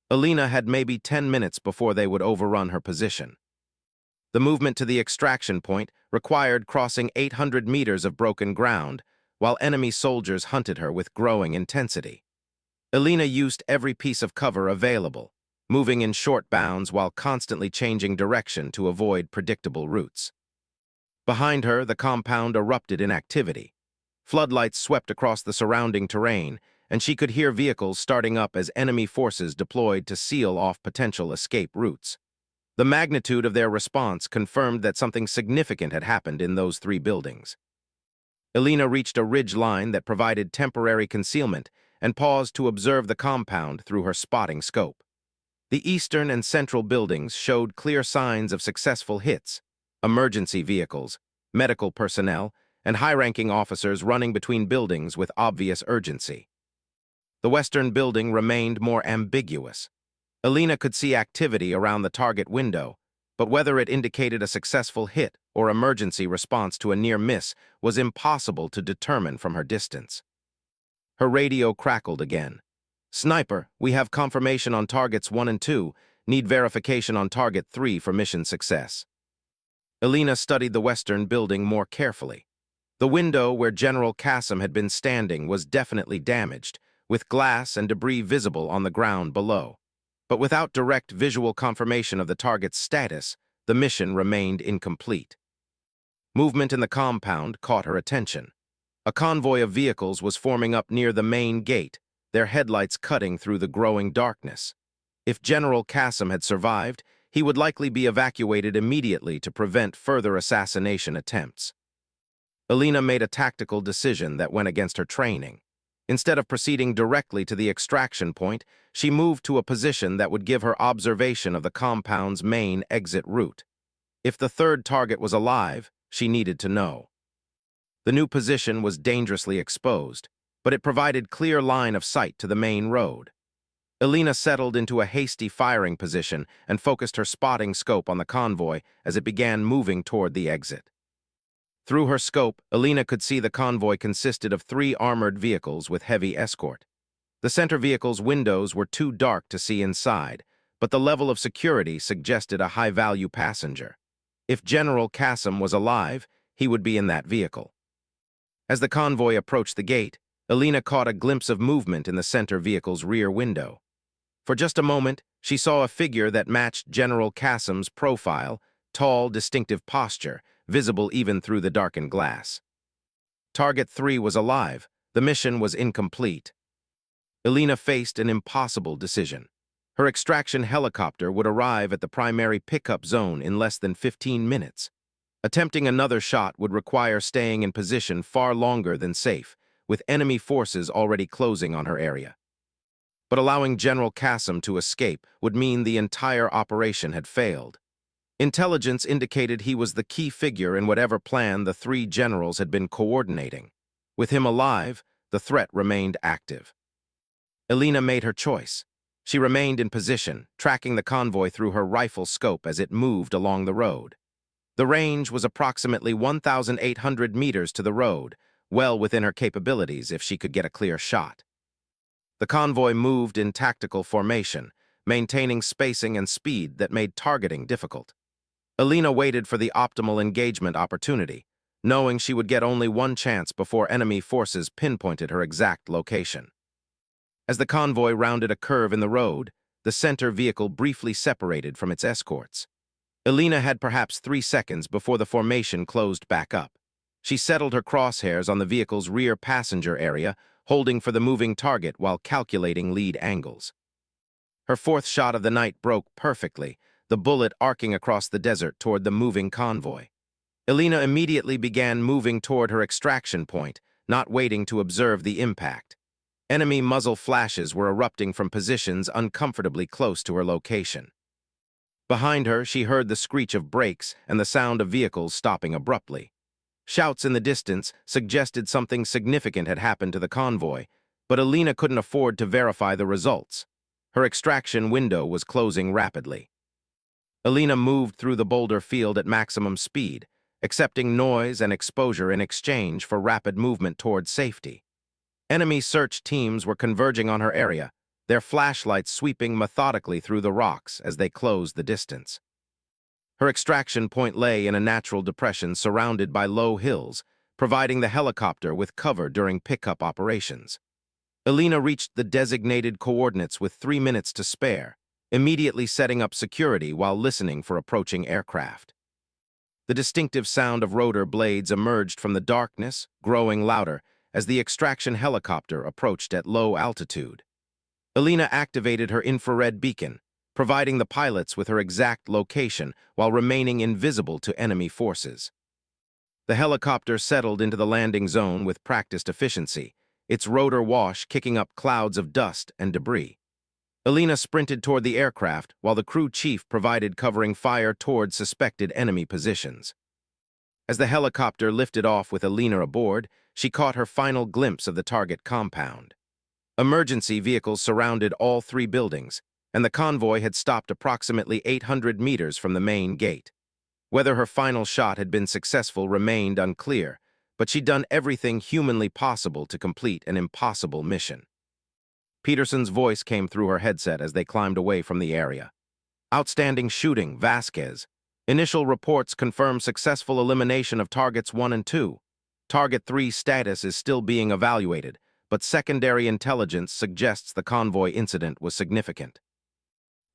Alina had maybe 10 minutes before they would overrun her position. The movement to the extraction point required crossing 800 meters of broken ground, while enemy soldiers hunted her with growing intensity. Alina used every piece of cover available, moving in short bounds while constantly changing direction to avoid predictable routes. Behind her, the compound erupted in activity. Floodlights swept across the surrounding terrain, and she could hear vehicles starting up as enemy forces deployed to seal off potential escape routes. The magnitude of their response confirmed that something significant had happened in those 3 buildings. Alina reached a ridge line that provided temporary concealment and paused to observe the compound through her spotting scope. The eastern and central buildings showed clear signs of successful hits: emergency vehicles, medical personnel, and high-ranking officers running between buildings with obvious urgency. The western building remained more ambiguous. Alina could see activity around the target window, but whether it indicated a successful hit or emergency response to a near miss was impossible to determine from her distance. Her radio crackled again. "Sniper, we have confirmation on targets 1 and 2. Need verification on target 3 for mission success." Alina studied the western building more carefully. The window where General Kassem had been standing was definitely damaged, with glass and debris visible on the ground below. But without direct visual confirmation of the target's status, the mission remained incomplete. Movement in the compound caught her attention. A convoy of vehicles was forming up near the main gate, their headlights cutting through the growing darkness. If General Kassem had survived, he would likely be evacuated immediately to prevent further assassination attempts. Alina made a tactical decision that went against her training. Instead of proceeding directly to the extraction point, she moved to a position that would give her observation of the compound's main exit route. If the third target was alive, she needed to know. The new position was dangerously exposed, but it provided clear line of sight to the main road. Alina settled into a hasty firing position and focused her spotting scope on the convoy as it began moving toward the exit. Through her scope, Alina could see the convoy consisted of 3 armored vehicles with heavy escort. The center vehicle's windows were too dark to see inside, but the level of security suggested a high-value passenger. If General Kassem was alive, he would be in that vehicle. As the convoy approached the gate, Alina caught a glimpse of movement in the center vehicle's rear window. For just a moment, she saw a figure that matched General Kassim's profile, tall, distinctive posture, visible even through the darkened glass. Target 3 was alive. The mission was incomplete. Alina faced an impossible decision. Her extraction helicopter would arrive at the primary pickup zone in less than 15 minutes. Attempting another shot would require staying in position far longer than safe, with enemy forces already closing on her area. But allowing General Kassim to escape would mean the entire operation had failed. Intelligence indicated he was the key figure in whatever plan the three generals had been coordinating. With him alive, the threat remained active. Alina made her choice. She remained in position, tracking the convoy through her rifle scope as it moved along the road. The range was approximately 1,800 meters to the road, well within her capabilities if she could get a clear shot. The convoy moved in tactical formation, maintaining spacing and speed that made targeting difficult. Alina waited for the optimal engagement opportunity, knowing she would get only one chance before enemy forces pinpointed her exact location. As the convoy rounded a curve in the road, the center vehicle briefly separated from its escorts. Alina had perhaps 3 seconds before the formation closed back up. She settled her crosshairs on the vehicle's rear passenger area, holding for the moving target while calculating lead angles. Her fourth shot of the night broke perfectly, the bullet arcing across the desert toward the moving convoy. Alina immediately began moving toward her extraction point, not waiting to observe the impact. Enemy muzzle flashes were erupting from positions uncomfortably close to her location. Behind her, she heard the screech of brakes and the sound of vehicles stopping abruptly. Shouts in the distance suggested something significant had happened to the convoy, but Alina couldn't afford to verify the results. Her extraction window was closing rapidly. Alina moved through the boulder field at maximum speed, accepting noise and exposure in exchange for rapid movement towards safety. Enemy search teams were converging on her area, their flashlights sweeping methodically through the rocks as they closed the distance. Her extraction point lay in a natural depression surrounded by low hills, providing the helicopter with cover during pickup operations. Alina reached the designated coordinates with 3 minutes to spare, immediately setting up security while listening for approaching aircraft. The distinctive sound of rotor blades emerged from the darkness, growing louder as the extraction helicopter approached at low altitude. Alina activated her infrared beacon, providing the pilots with her exact location while remaining invisible to enemy forces. The helicopter settled into the landing zone with practiced efficiency, its rotor wash kicking up clouds of dust and debris. Alina sprinted toward the aircraft while the crew chief provided covering fire toward suspected enemy positions. As the helicopter lifted off with Alina aboard, she caught her final glimpse of the target compound. Emergency vehicles surrounded all 3 buildings, and the convoy had stopped approximately 800 meters from the main gate. Whether her final shot had been successful remained unclear, but she'd done everything humanly possible to complete an impossible mission. Peterson's voice came through her headset as they climbed away from the area. Outstanding shooting, Vasquez. Initial reports confirm successful elimination of targets 1 and 2. Target 3 status is still being evaluated, but secondary intelligence suggests the convoy incident was significant.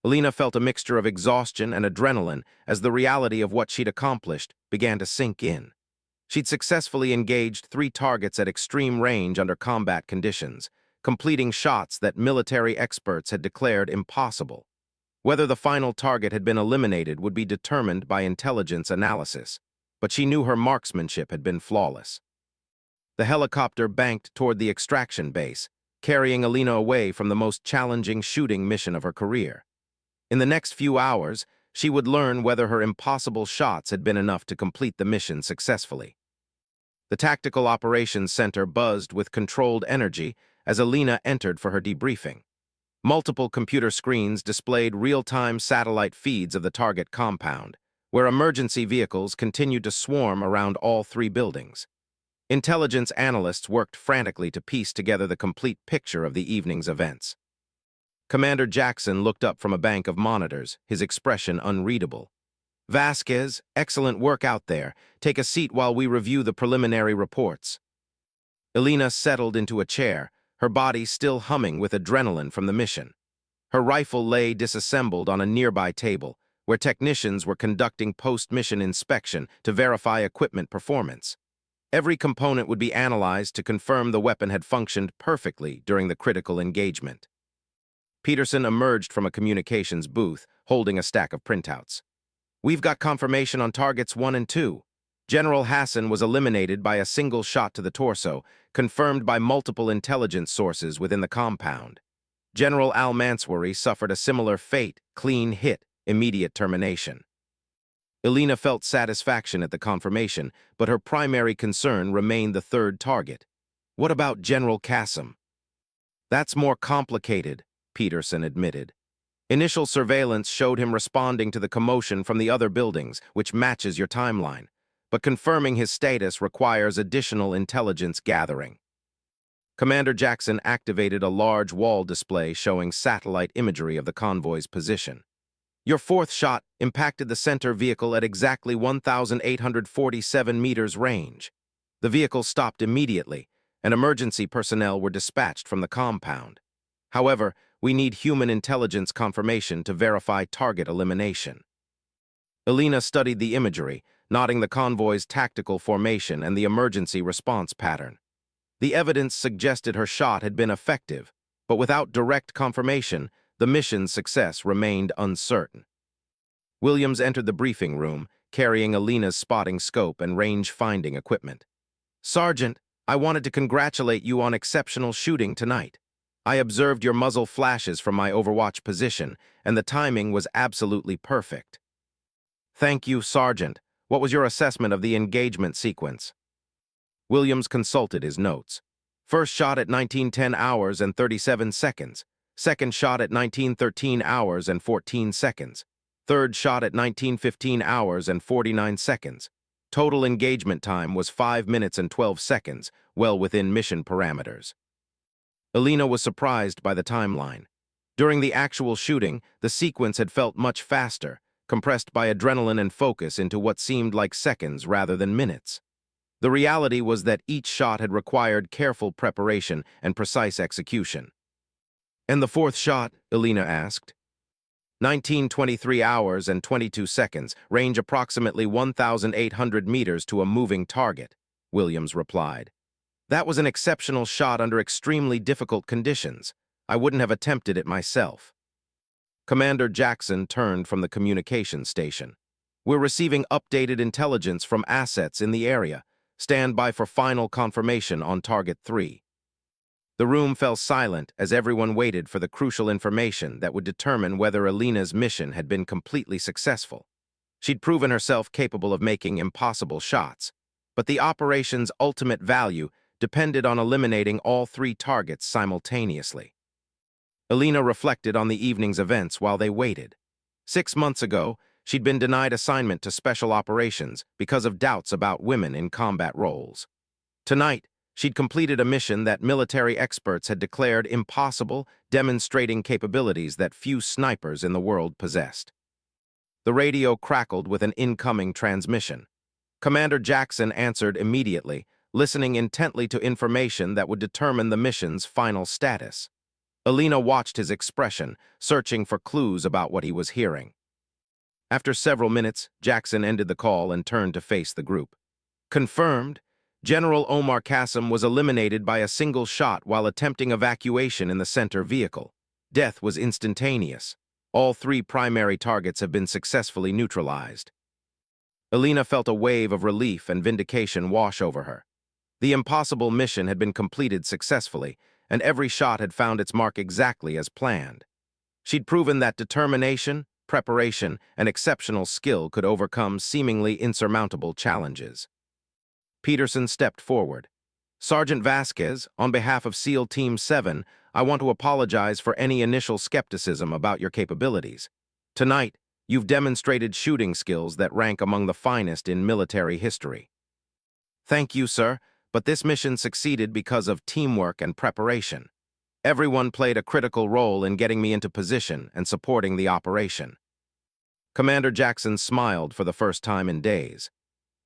Alina felt a mixture of exhaustion and adrenaline as the reality of what she'd accomplished began to sink in. She'd successfully engaged 3 targets at extreme range under combat conditions, completing shots that military experts had declared impossible. Whether the final target had been eliminated would be determined by intelligence analysis, but she knew her marksmanship had been flawless. The helicopter banked toward the extraction base, carrying Alina away from the most challenging shooting mission of her career. In the next few hours, she would learn whether her impossible shots had been enough to complete the mission successfully. The Tactical Operations Center buzzed with controlled energy as Alina entered for her debriefing. Multiple computer screens displayed real-time satellite feeds of the target compound, where emergency vehicles continued to swarm around all 3 buildings. Intelligence analysts worked frantically to piece together the complete picture of the evening's events. Commander Jackson looked up from a bank of monitors, his expression unreadable. "Vasquez, excellent work out there. Take a seat while we review the preliminary reports." Elena settled into a chair, her body still humming with adrenaline from the mission. Her rifle lay disassembled on a nearby table, where technicians were conducting post-mission inspection to verify equipment performance. Every component would be analyzed to confirm the weapon had functioned perfectly during the critical engagement. Peterson emerged from a communications booth, holding a stack of printouts. "We've got confirmation on targets 1 and 2. General Hassan was eliminated by a single shot to the torso, confirmed by multiple intelligence sources within the compound. General Al-Manswari suffered a similar fate, clean hit, immediate termination." Elena felt satisfaction at the confirmation, but her primary concern remained the third target. What about General Qasim? "That's more complicated," Peterson admitted. "Initial surveillance showed him responding to the commotion from the other buildings, which matches your timeline. But confirming his status requires additional intelligence gathering." Commander Jackson activated a large wall display showing satellite imagery of the convoy's position. "Your fourth shot impacted the center vehicle at exactly 1,847 meters range. The vehicle stopped immediately, and emergency personnel were dispatched from the compound. However, we need human intelligence confirmation to verify target elimination." Elena studied the imagery, noting the convoy's tactical formation and the emergency response pattern. The evidence suggested her shot had been effective, but without direct confirmation, the mission's success remained uncertain. Williams entered the briefing room, carrying Elena's spotting scope and range-finding equipment. "Sergeant, I wanted to congratulate you on exceptional shooting tonight. I observed your muzzle flashes from my overwatch position, and the timing was absolutely perfect." "Thank you, Sergeant. What was your assessment of the engagement sequence?" Williams consulted his notes. "First shot at 19:10 hours and 37 seconds. Second shot at 19:13 hours and 14 seconds. Third shot at 19:15 hours and 49 seconds. Total engagement time was 5 minutes and 12 seconds, well within mission parameters." Elena was surprised by the timeline. During the actual shooting, the sequence had felt much faster, compressed by adrenaline and focus into what seemed like seconds rather than minutes. The reality was that each shot had required careful preparation and precise execution. "And the fourth shot?" Elena asked. 19:23 hours and 22 seconds, range approximately 1,800 meters to a moving target," Williams replied. "That was an exceptional shot under extremely difficult conditions. I wouldn't have attempted it myself." Commander Jackson turned from the communication station. "We're receiving updated intelligence from assets in the area. Stand by for final confirmation on Target 3. The room fell silent as everyone waited for the crucial information that would determine whether Elena's mission had been completely successful. She'd proven herself capable of making impossible shots, but the operation's ultimate value depended on eliminating all 3 targets simultaneously. Elena reflected on the evening's events while they waited. 6 months ago, she'd been denied assignment to Special Operations because of doubts about women in combat roles. Tonight, she'd completed a mission that military experts had declared impossible, demonstrating capabilities that few snipers in the world possessed. The radio crackled with an incoming transmission. Commander Jackson answered immediately, listening intently to information that would determine the mission's final status. Elena watched his expression, searching for clues about what he was hearing. After several minutes, Jackson ended the call and turned to face the group. "Confirmed. General Omar Qasim was eliminated by a single shot while attempting evacuation in the center vehicle. Death was instantaneous. All 3 primary targets have been successfully neutralized." Elena felt a wave of relief and vindication wash over her. The impossible mission had been completed successfully, and every shot had found its mark exactly as planned. She'd proven that determination, preparation, and exceptional skill could overcome seemingly insurmountable challenges. Peterson stepped forward. "Sergeant Vasquez, on behalf of SEAL Team 7, I want to apologize for any initial skepticism about your capabilities. Tonight, you've demonstrated shooting skills that rank among the finest in military history." "Thank you, sir, but this mission succeeded because of teamwork and preparation. Everyone played a critical role in getting me into position and supporting the operation." Commander Jackson smiled for the first time in days.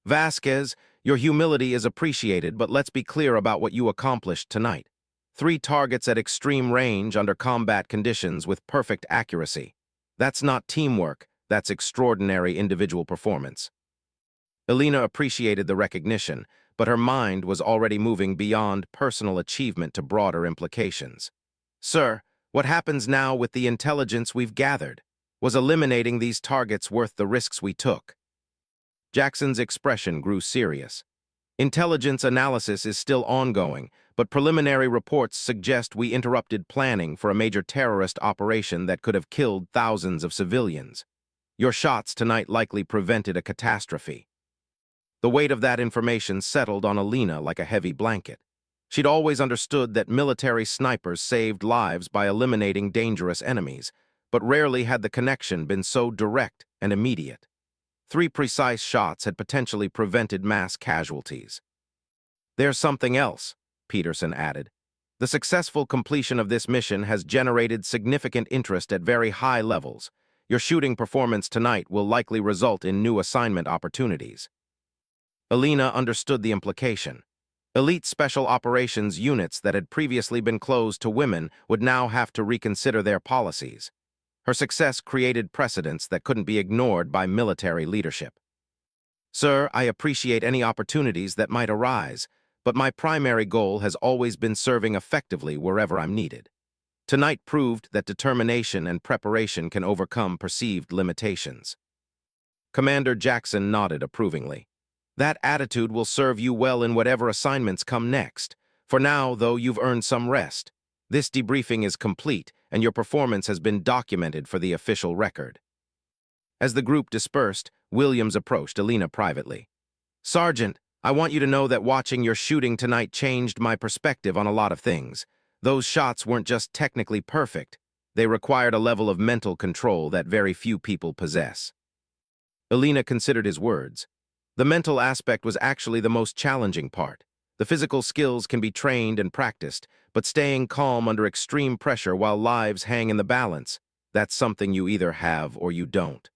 "Vasquez, Your humility is appreciated, but let's be clear about what you accomplished tonight. 3 targets at extreme range under combat conditions with perfect accuracy. That's not teamwork, that's extraordinary individual performance. Elena appreciated the recognition, but her mind was already moving beyond personal achievement to broader implications. Sir, what happens now with the intelligence we've gathered? Was eliminating these targets worth the risks we took? Jackson's expression grew serious. Intelligence analysis is still ongoing, but preliminary reports suggest we interrupted planning for a major terrorist operation that could have killed thousands of civilians. Your shots tonight likely prevented a catastrophe. The weight of that information settled on Alina like a heavy blanket. She'd always understood that military snipers saved lives by eliminating dangerous enemies, but rarely had the connection been so direct and immediate. 3 precise shots had potentially prevented mass casualties. There's something else, Peterson added. The successful completion of this mission has generated significant interest at very high levels. Your shooting performance tonight will likely result in new assignment opportunities. Alina understood the implication. Elite special operations units that had previously been closed to women would now have to reconsider their policies. Her success created precedents that couldn't be ignored by military leadership. Sir, I appreciate any opportunities that might arise, but my primary goal has always been serving effectively wherever I'm needed. Tonight proved that determination and preparation can overcome perceived limitations. Commander Jackson nodded approvingly. That attitude will serve you well in whatever assignments come next. For now, though, you've earned some rest. This debriefing is complete, and your performance has been documented for the official record. As the group dispersed, Williams approached Alina privately. Sergeant, I want you to know that watching your shooting tonight changed my perspective on a lot of things. Those shots weren't just technically perfect. They required a level of mental control that very few people possess. Alina considered his words. The mental aspect was actually the most challenging part. The physical skills can be trained and practiced, but staying calm under extreme pressure while lives hang in the balance, that's something you either have or you don't.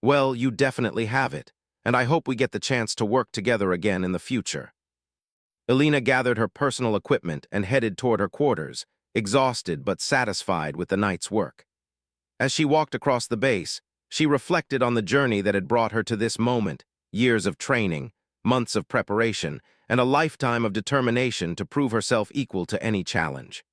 Well, you definitely have it, and I hope we get the chance to work together again in the future. Alina gathered her personal equipment and headed toward her quarters, exhausted but satisfied with the night's work. As she walked across the base, she reflected on the journey that had brought her to this moment. Years of training, months of preparation, and a lifetime of determination to prove herself equal to any challenge.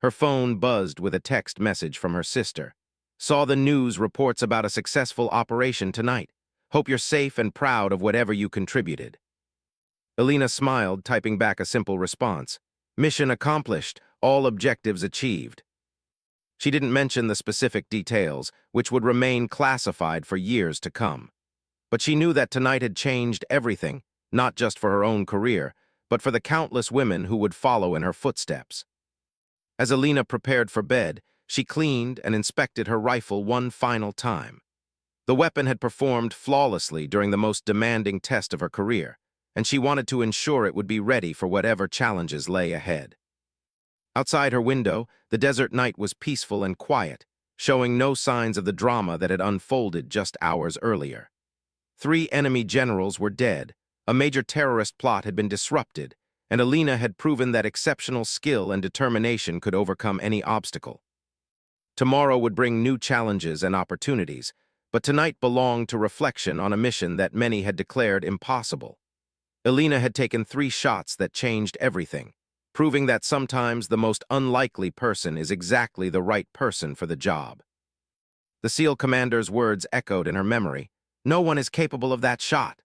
Her phone buzzed with a text message from her sister. Saw the news reports about a successful operation tonight. Hope you're safe and proud of whatever you contributed. Alina smiled, typing back a simple response. Mission accomplished, all objectives achieved. She didn't mention the specific details, which would remain classified for years to come. But she knew that tonight had changed everything, not just for her own career, but for the countless women who would follow in her footsteps. As Alina prepared for bed, she cleaned and inspected her rifle one final time. The weapon had performed flawlessly during the most demanding test of her career, and she wanted to ensure it would be ready for whatever challenges lay ahead. Outside her window, the desert night was peaceful and quiet, showing no signs of the drama that had unfolded just hours earlier. 3 enemy generals were dead, a major terrorist plot had been disrupted, and Alina had proven that exceptional skill and determination could overcome any obstacle. Tomorrow would bring new challenges and opportunities, but tonight belonged to reflection on a mission that many had declared impossible. Alina had taken 3 shots that changed everything, proving that sometimes the most unlikely person is exactly the right person for the job. The SEAL commander's words echoed in her memory. No one is capable of that shot.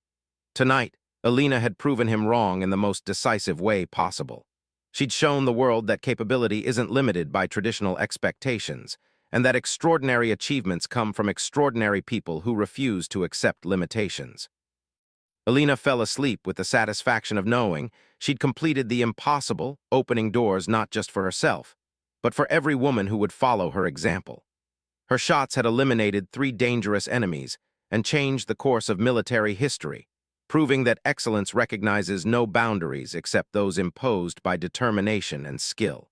Tonight, Alina had proven him wrong in the most decisive way possible. She'd shown the world that capability isn't limited by traditional expectations, and that extraordinary achievements come from extraordinary people who refuse to accept limitations. Alina fell asleep with the satisfaction of knowing she'd completed the impossible, opening doors not just for herself, but for every woman who would follow her example. Her shots had eliminated 3 dangerous enemies and changed the course of military history, proving that excellence recognizes no boundaries except those imposed by determination and skill.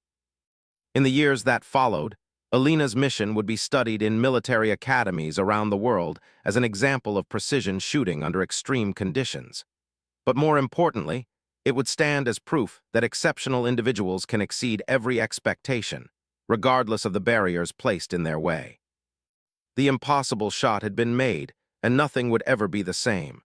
In the years that followed, Alina's mission would be studied in military academies around the world as an example of precision shooting under extreme conditions. But more importantly, it would stand as proof that exceptional individuals can exceed every expectation, regardless of the barriers placed in their way. The impossible shot had been made, and nothing would ever be the same.